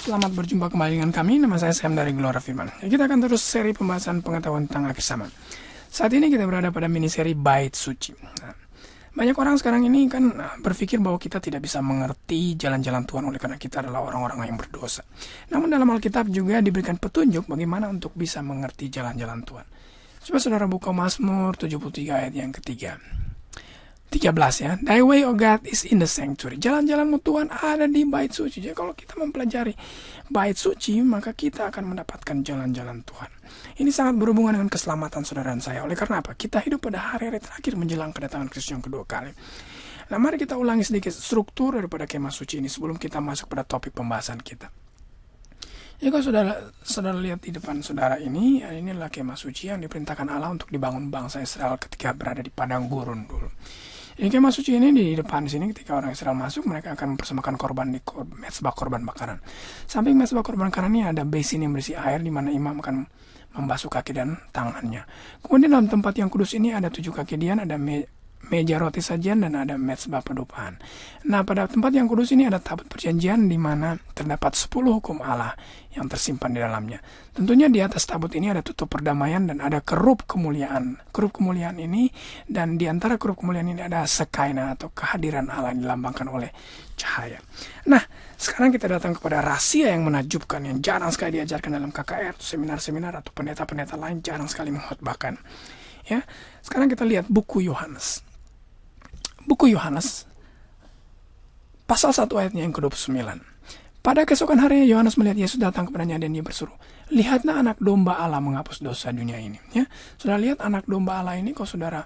selamat berjumpa kembali dengan kami. Nama saya Sam dari Gelora Firman. Kita akan terus seri pembahasan pengetahuan tentang akhir zaman. Saat ini kita berada pada mini seri Bait Suci. Banyak orang sekarang ini kan berpikir bahwa kita tidak bisa mengerti jalan-jalan Tuhan oleh karena kita adalah orang-orang yang berdosa. Namun dalam Alkitab juga diberikan petunjuk bagaimana untuk bisa mengerti jalan-jalan Tuhan. Coba saudara buka Mazmur 73 ayat yang ketiga. 13 ya. Thy way, O God, is in the sanctuary. Jalan-jalanmu Tuhan ada di bait suci. Jadi kalau kita mempelajari bait suci, maka kita akan mendapatkan jalan-jalan Tuhan. Ini sangat berhubungan dengan keselamatan saudara dan saya. Oleh karena apa? Kita hidup pada hari-hari terakhir menjelang kedatangan Kristus yang kedua kali. Nah, mari kita ulangi sedikit struktur daripada kemah suci ini sebelum kita masuk pada topik pembahasan kita. Ya, kalau saudara lihat di depan saudara ini adalah kemah suci yang diperintahkan Allah untuk dibangun bangsa Israel ketika berada di padang gurun dulu. Ini kemah suci ini di depan sini ketika orang Israel masuk, mereka akan mempersembahkan korban di mezbah korban bakaran. Samping mezbah korban bakaran ini ada basin yang berisi air di mana imam akan membasuh kaki dan tangannya. Kemudian dalam tempat yang kudus ini ada 7 kaki ada meja roti sajian dan ada mezbah pedopan. Nah, pada tempat yang kudus ini ada tabut perjanjian di mana terdapat 10 hukum Allah yang tersimpan di dalamnya. Tentunya di atas tabut ini ada tutup perdamaian dan ada kerup kemuliaan. Kerup kemuliaan ini dan di antara kerup kemuliaan ini ada Sekina atau kehadiran Allah yang dilambangkan oleh cahaya. Nah, sekarang kita datang kepada rahasia yang menakjubkan yang jarang sekali diajarkan dalam KKR, seminar-seminar atau pendeta-pendeta lain jarang sekali mengkhotbahkan. Ya, sekarang kita lihat buku Yohanes. Buku Yohanes, pasal 1 ayatnya yang ke-29. Pada keesokan hari Yohanes melihat Yesus datang kepadanya dan dia berseru, lihatlah anak domba Allah menghapus dosa dunia ini. Ya, sudah lihat anak domba Allah ini, kalau saudara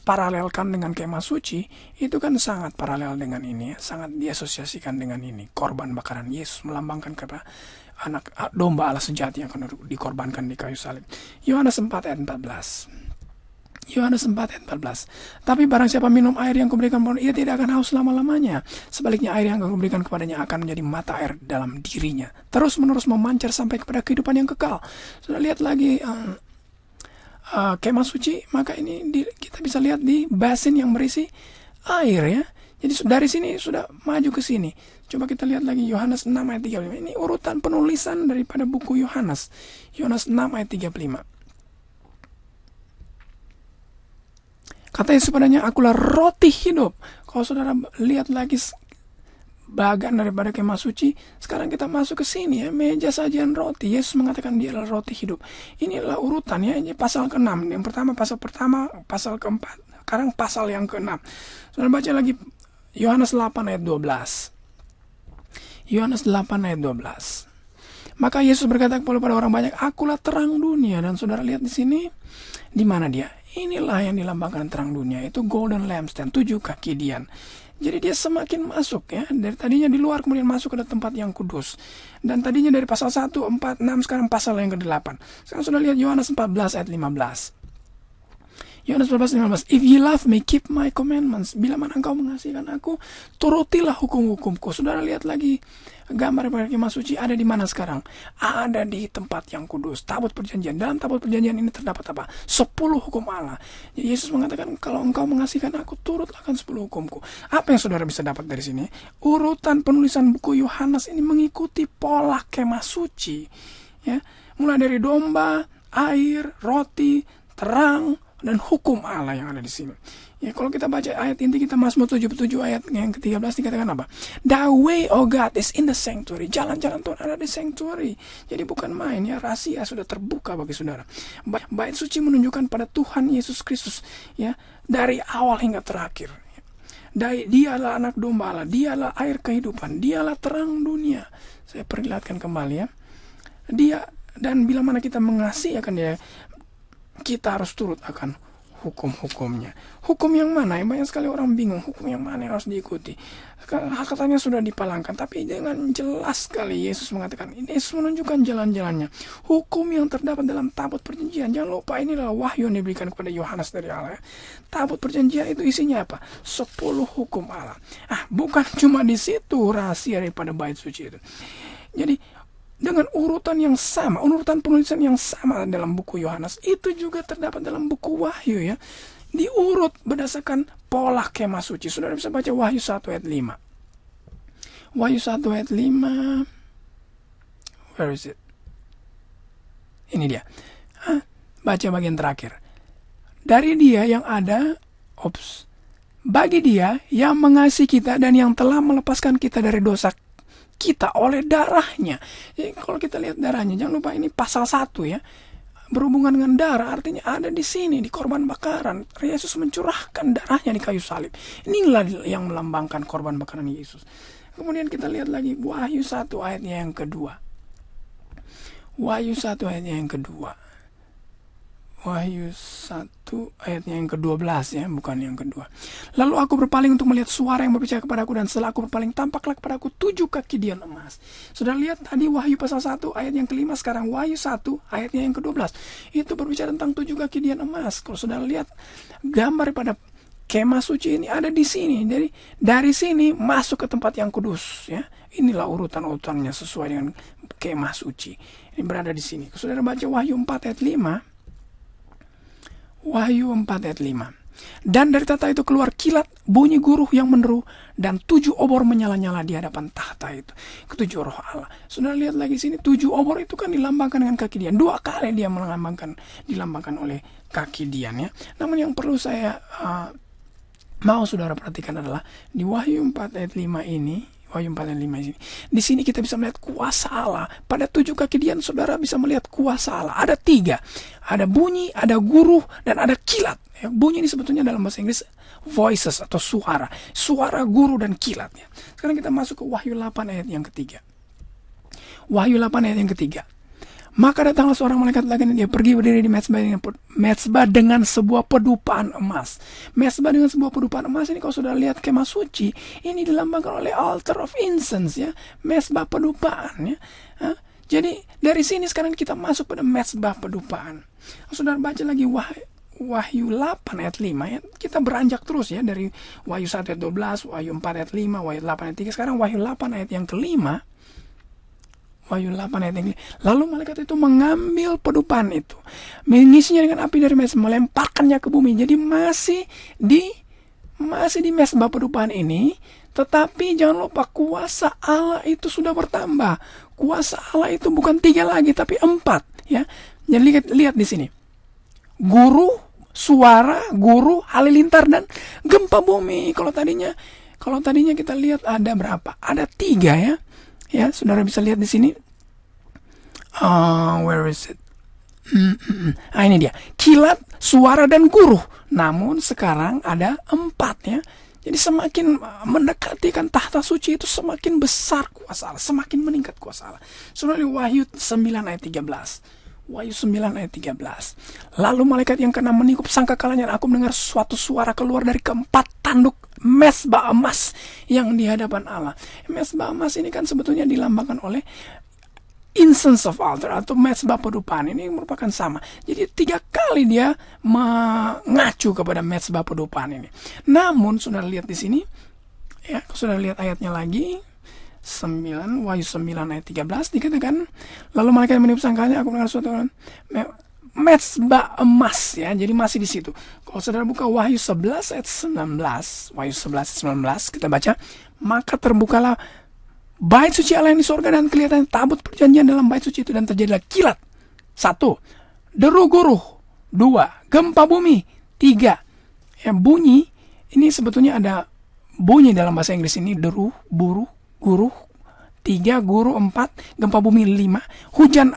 paralelkan dengan kemah suci, itu kan sangat paralel dengan ini, sangat diasosiasikan dengan ini. Korban bakaran Yesus melambangkan kepada anak domba Allah sejati yang akan dikorbankan di kayu salib. Yohanes 4 ayat 14. Yohanes 4 ayat 14. Tapi barang siapa minum air yang kuberikan padamu, ia tidak akan haus selama-lamanya. Sebaliknya air yang aku berikan kepadanya akan menjadi mata air dalam dirinya, terus menerus memancar sampai kepada kehidupan yang kekal. Sudah lihat lagi kemah suci, maka ini kita bisa lihat di basin yang berisi air ya. Jadi dari sini sudah maju ke sini. Coba kita lihat lagi Yohanes 6 ayat 35. Ini urutan penulisan daripada buku Yohanes. Yohanes 6 ayat 35. Kata Yesus padanya, akulah roti hidup. Kalau saudara lihat lagi bagian daripada kemah suci, sekarang kita masuk ke sini ya, meja sajian roti. Yesus mengatakan dia adalah roti hidup. Inilah urutan ya, ini pasal ke-6. Yang pertama, pasal ke-4. Sekarang pasal yang ke-6. Saudara baca lagi Yohanes 8 ayat 12. Yohanes 8 ayat 12. Maka Yesus berkata kepada orang banyak, akulah terang dunia. Dan saudara lihat di sini, di mana dia? Inilah yang dilambangkan terang dunia, itu golden lampstand, 7 kaki Dian. Jadi dia semakin masuk ya, dari tadinya di luar kemudian masuk ke tempat yang kudus. Dan tadinya dari pasal 1, 4, 6, sekarang pasal yang ke-8. Sekarang sudah lihat Yohanes 14 ayat 15. Yohanes 14:15. If ye love me, keep my commandments. Bila mana engkau mengasihi aku, turutilah hukum-hukumku. Saudara lihat lagi gambar daripada kemah suci ada di mana sekarang? Ada di tempat yang kudus, tabut perjanjian. Dalam tabut perjanjian ini terdapat apa? 10 hukum Allah. Jadi Yesus mengatakan kalau engkau mengasihi aku, turutlah akan 10 hukumku. Apa yang saudara bisa dapat dari sini? Urutan penulisan buku Yohanes ini mengikuti pola kemah suci. Ya, mulai dari domba, air, roti, terang, dan hukum Allah yang ada di sini. Ya, kalau kita baca ayat inti kita Mazmur 77 ayat yang ke-13 dikatakan apa? The way, O God, is in the sanctuary. Jalan-jalan Tuhan ada di sanctuary. Jadi bukan main ya, rahasia sudah terbuka bagi saudara. Bait suci menunjukkan pada Tuhan Yesus Kristus ya, dari awal hingga terakhir. Dialah anak domba Allah, dialah air kehidupan, dialah terang dunia. Saya perlihatkan kembali ya. Dia, dan bila mana kita mengasihi akan dia, kita harus turut akan hukum-hukumnya. Hukum yang mana? Yang banyak sekali orang bingung hukum yang mana yang harus diikuti. Katanya sudah dipalangkan, tapi dengan jelas sekali Yesus mengatakan, Yesus menunjukkan jalan-jalannya. Hukum yang terdapat dalam tabut perjanjian. Jangan lupa ini adalah wahyu yang diberikan kepada Yohanes dari Allah. Tabut perjanjian itu isinya apa? 10 hukum Allah. Bukan cuma di situ rahasia daripada bait suci itu. Jadi dengan urutan yang sama, urutan penulisan yang sama dalam buku Yohanes, itu juga terdapat dalam buku Wahyu ya. Diurut berdasarkan pola kemah suci. Saudara bisa baca Wahyu 1 ayat 5. Wahyu 1 ayat 5. Where is it? Ini dia. Baca bagian terakhir. Dari Dia yang ada, bagi Dia yang mengasihi kita dan yang telah melepaskan kita dari dosa kita oleh darahnya. Jadi kalau kita lihat darahnya, jangan lupa ini pasal 1 ya. Berhubungan dengan darah, artinya ada di sini, di korban bakaran. Yesus mencurahkan darahnya di kayu salib. Inilah yang melambangkan korban bakaran Yesus. Kemudian kita lihat lagi Wahyu 1 ayatnya yang kedua. Wahyu 1 ayatnya yang kedua. Wahyu 1 ayatnya yang ke-12 ya, bukan yang kedua. Lalu aku berpaling untuk melihat suara yang berbicara kepadaku, dan setelah aku berpaling tampaklah kepadaku 7 kaki dian emas. Sudah lihat tadi Wahyu pasal 1 ayat yang ke-5, sekarang Wahyu 1 ayatnya yang ke-12. Itu berbicara tentang 7 kaki dian emas. Kalau sudah lihat gambar pada kemah suci ini ada di sini. Jadi dari sini masuk ke tempat yang kudus ya. Inilah urutan-urutannya sesuai dengan kemah suci. Ini berada di sini. Saudara baca Wahyu 4 ayat 5. Wahyu 4 ayat 5. Dan dari tahta itu keluar kilat, bunyi guruh yang meneru, dan 7 obor menyala-nyala di hadapan tahta itu. Ketujuh roh Allah. Sudah lihat lagi sini, 7 obor itu kan dilambangkan dengan kaki dian. 2 kali dia dilambangkan oleh kaki dian ya. Namun yang perlu saya mau saudara perhatikan adalah di Wahyu 4 ayat 5 ini. Wahyu 4 ayat 5 ini. Di sini kita bisa melihat kuasa Allah. Pada 7 kaki dian saudara bisa melihat kuasa Allah. Ada 3. Ada bunyi, ada guruh, dan ada kilat. Ya, bunyi ini sebetulnya dalam bahasa Inggris voices atau suara. Suara, guruh, dan kilat. Ya. Sekarang kita masuk ke Wahyu 8 ayat yang ketiga. Wahyu 8 ayat yang ketiga. Maka datanglah seorang malaikat lagi, dan dia pergi berdiri di mezbah dengan sebuah pedupaan emas. Mezbah dengan sebuah pedupaan emas ini kalau sudah lihat kemah suci, ini dilambangkan oleh altar of incense ya, mezbah pedupaan ya. Jadi dari sini sekarang kita masuk pada mezbah pedupaan. Saudara baca lagi Wahyu 8 ayat 5 ya. Kita beranjak terus ya dari Wahyu 1 ayat 12, Wahyu 4 ayat 5, Wahyu 8 ayat 3, sekarang Wahyu 8 ayat yang kelima. Wahyu 8 ayat yang kelima. Lalu malaikat itu mengambil pedupaan itu, mengisinya dengan api dari mezbah, melemparkannya ke bumi. Jadi masih di mezbah pedupaan ini, tetapi jangan lupa kuasa Allah itu sudah bertambah. Kuasa Allah itu bukan 3 lagi tapi 4 ya. Jadi lihat di sini. Guru, suara, guru, halilintar, dan gempa bumi. Kalau tadinya kita lihat ada berapa? Ada 3 ya. Ya, saudara bisa lihat di sini. Where is it? Ini dia. Kilat, suara, dan guruh. Namun sekarang ada 4 ya. Jadi semakin mendekati kan tahta suci itu semakin besar kuasa Allah, semakin meningkat kuasa Allah. Saudara, Wahyu 9 ayat 13. Wahyu 9 ayat 13. Lalu malaikat yang ke-6 menikup sangkakalanya, dan aku mendengar suatu suara keluar dari ke-4 tanduk mezbah emas yang di hadapan Allah. Mezbah emas ini kan sebetulnya dilambangkan oleh incense of altar atau mezbah pedupaan. Ini merupakan sama. Jadi 3 kali dia mengacu kepada mezbah pedupaan ini. Namun sudah lihat di sini ya, sudah lihat ayatnya lagi. 9, Wahyu 9 ayat 13 dikatakan, lalu malaikat meniup sangkakanya, aku mendengar suatu mezbah emas ya. Jadi masih di situ. Kalau saudara buka Wahyu 11 ayat 19, Wahyu 11 ayat 19 kita baca, maka terbukalah bait suci Allah yang di surga, dan kelihatan tabut perjanjian dalam bait suci itu, dan terjadilah kilat. 1, deru guruh. 2, gempa bumi. 3, ya, bunyi. Ini sebetulnya ada bunyi dalam bahasa Inggris ini, deru, guruh. 3, guruh 4, gempa bumi 5, hujan.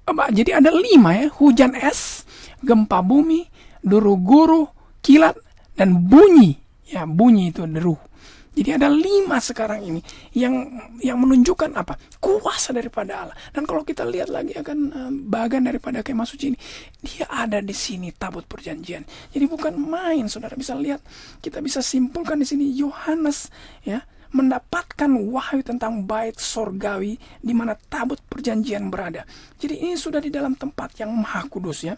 Jadi ada 5 ya, hujan es, gempa bumi, deru guruh, kilat, dan bunyi. Ya, bunyi itu deru. Jadi ada 5 sekarang ini yang menunjukkan apa? Kuasa daripada Allah. Dan kalau kita lihat lagi akan bagian daripada kemah suci ini, dia ada di sini tabut perjanjian. Jadi bukan main, saudara bisa lihat. Kita bisa simpulkan di sini Yohanes ya mendapatkan wahyu tentang bait sorgawi di mana tabut perjanjian berada. Jadi ini sudah di dalam tempat yang maha kudus ya.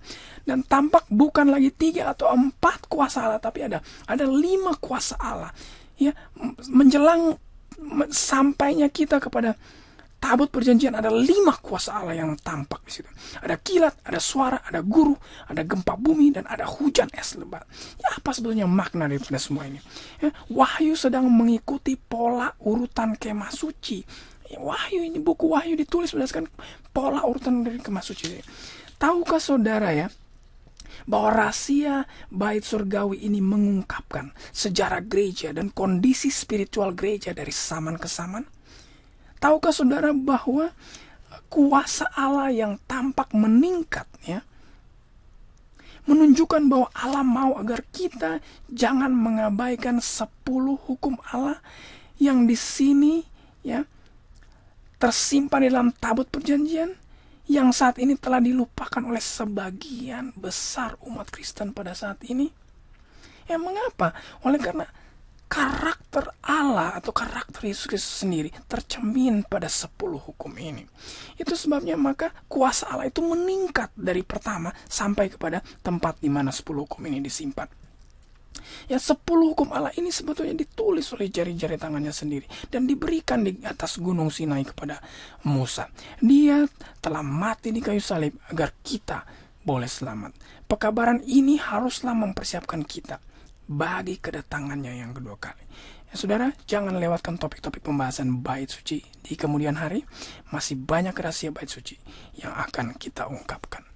Dan tampak bukan lagi 3 atau 4 kuasa Allah, tapi ada 5 kuasa Allah. Ya, menjelang sampainya kita kepada tabut perjanjian, ada 5 kuasa Allah yang tampak di situ. Ada kilat, ada suara, ada guruh, ada gempa bumi, dan ada hujan es lebat. Ya, apa sebetulnya makna daripada semua ini? Ya, wahyu sedang mengikuti pola urutan kemah suci. Wahyu ini, buku Wahyu ditulis berdasarkan pola urutan dari Kemah Suci. Tahukah saudara ya, bahwa rahasia bait surgawi ini mengungkapkan sejarah gereja dan kondisi spiritual gereja dari zaman ke zaman? Tahukah saudara bahwa kuasa Allah yang tampak meningkat ya, menunjukkan bahwa Allah mau agar kita jangan mengabaikan 10 hukum Allah yang di sini ya tersimpan di dalam tabut perjanjian, yang saat ini telah dilupakan oleh sebagian besar umat Kristen pada saat ini. Ya, mengapa? Oleh karena karakter Allah atau karakter Yesus Kristus sendiri tercermin pada 10 hukum ini. Itu sebabnya maka kuasa Allah itu meningkat dari pertama sampai kepada tempat di mana 10 hukum ini disimpan. Ya, 10 hukum Allah ini sebetulnya ditulis oleh jari-jari tangannya sendiri dan diberikan di atas gunung Sinai kepada Musa. Dia telah mati di kayu salib agar kita boleh selamat. Pekabaran ini haruslah mempersiapkan kita bagi kedatangannya yang kedua kali. Ya, saudara, jangan lewatkan topik-topik pembahasan bait suci di kemudian hari. Masih banyak rahasia bait suci yang akan kita ungkapkan.